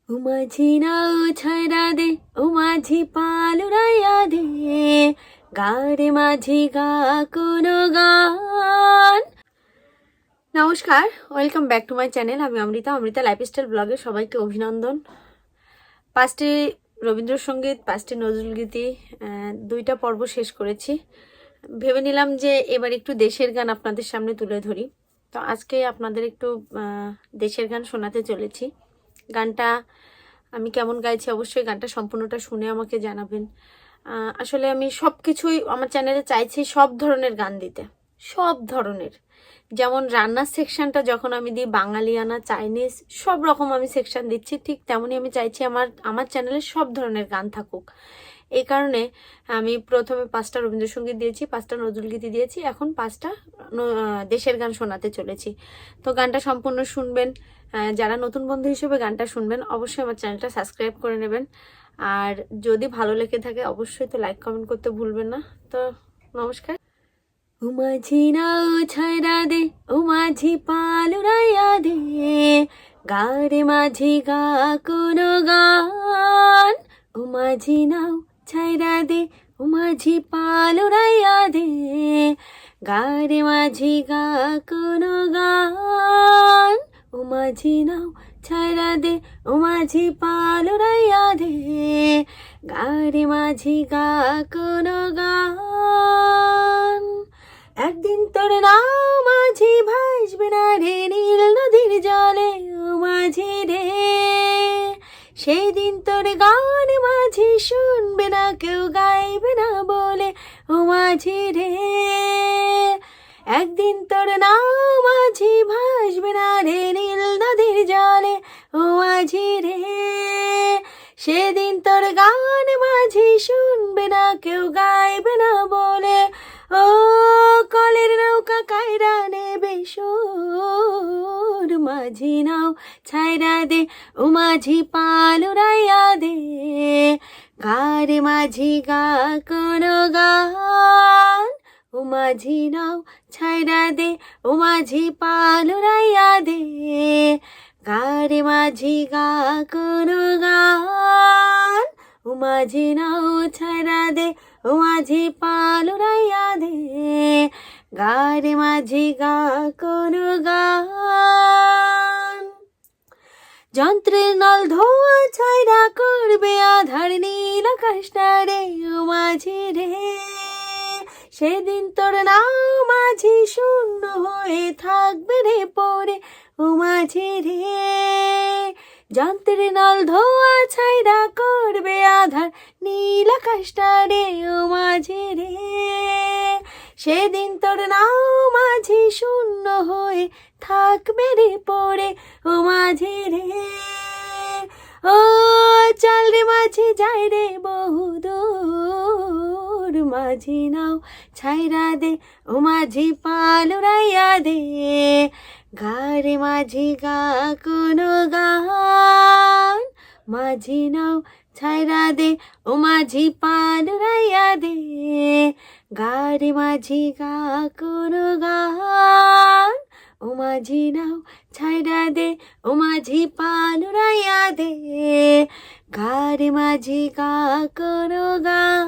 উমাঝি নাও ছাইরা দে, উমাঝি পাল উড়াইয়া দে, গারে মাঝি গা কোনো গান। নমস্কার, welcome back to my channel. আমি অমৃতা লাইফস্টাইল ব্লগে সবাইকে অভিনন্দন। পাঁচটি রবীন্দ্রসঙ্গীত, পাঁচটি নজরুলগীতি, দুইটা পর্ব শেষ করেছি। ভেবে নিলাম যে এবার একটু দেশের গান আপনাদের সামনে তুলে ধরি। তো আজকে আপনাদের একটু দেশের গান শোনাতে চলেছি। গানটা আমি কেমন গাইছি অবশ্যই গানটা সম্পূর্ণটা শুনে আমাকে জানাবেন। আসলে আমি সব কিছুই আমার চ্যানেলে চাইছি সব ধরনের গান দিতে, সব ধরনের। যেমন রান্নার সেকশনটা যখন আমি দিই বাঙালিয়ানা, চাইনিজ, সব রকম আমি সেকশন দিচ্ছি, ঠিক তেমনই আমি চাইছি আমার চ্যানেলে সব ধরনের গান থাকুক। এই কারণে আমি প্রথমে 5টা রবীন্দ্রসঙ্গীত দিয়েছি, 5টা নজরুলগীতি দিয়েছি, এখন 5টা দেশের গান শোনাতে চলেছি। তো গানটা সম্পূর্ণ শুনবেন। যারা নতুন বন্ধু হিসেবে গানটা শুনবেন অবশ্যই আমার চ্যানেলটা সাবস্ক্রাইব করে নেবেন। আর যদি ভালো লেগে থাকে অবশ্যই তো লাইক কমেন্ট করতে ভুলবেন না। তো নমস্কার। উমাঝি নাও ছাইরা দে, উমাঝি পাল উড়াইয়া দে, গারে মাঝি গা কোনো গান। উমাঝি নাও ছাইরা দে, উমাঝি পাল উড়াইয়া দে, গারে মাঝি গা কোনো গান। উমাঝি নাও ছাইরা দে, উমাঝি পাল উড়াইয়া দে, গারে মাঝি গা কোনো গান। একদিন তোর নাও মাঝি ভাসবে না রে নীল নদীর জলে, ও মাঝি রে। সেদিন তোর গান মাঝি শুনবে না কেউ, গাইবে না বলে, ও মাঝি রে। একদিন তোর নাও মাঝি ভাসবে না রে নীল নদীর জলে, ও মাঝি রে। সেদিন তোর গান মাঝি শুনবে না কেউ, গাইবে না বলে, ও কলের নৌকা কায়রা নেবে সুর। মাঝি নাও ছাইরা দে, ও মাঝি পাল উড়াইয়া দে, গারে মাঝি গা কোনো গান। ও মাঝি নাও ছাইরা দে, ও মাঝি পাল উড়াইয়া দে, গারে মাঝি গা কোনো গান। ও মাঝি নাও ছাইরা দে, ও মাঝি পাল উড়াইয়া দে, গারে মাঝি গা কোনো গান। যন্ত্রের নল ধোয়া ছাইরা করবে আধার নীল আকাশটা রে, ও মাঝি রে। সেদিন তোর নাও মাঝি শূন্য হয়ে থাকবে রে পড়ে, ও মাঝি রে। যন্ত্রের নল ধোয়া ছাইরা করবে আধার নীল আকাশটা রে, ও মাঝি রে। সেদিন তোর নাও মাঝি শূন্য হয়ে থাকবে রে পড়ে, ও মাঝি রে। ও চল রে মাঝি যাই রে বহুদূর, মাঝি নাও ছাইরা দে, ও মাঝি পাল উড়াইয়া দে, গারে মাঝি গা কোনো গান। মাঝি নাও ছাইরা দে, ও মাঝি পাল উড়াইয়া দে, গারে মাঝি গা কোনো গান। ও মাঝি নাও ছাইরা দে, ও মাঝি পাল উড়াইয়া দে, গারে মাঝি গা কোনো গান।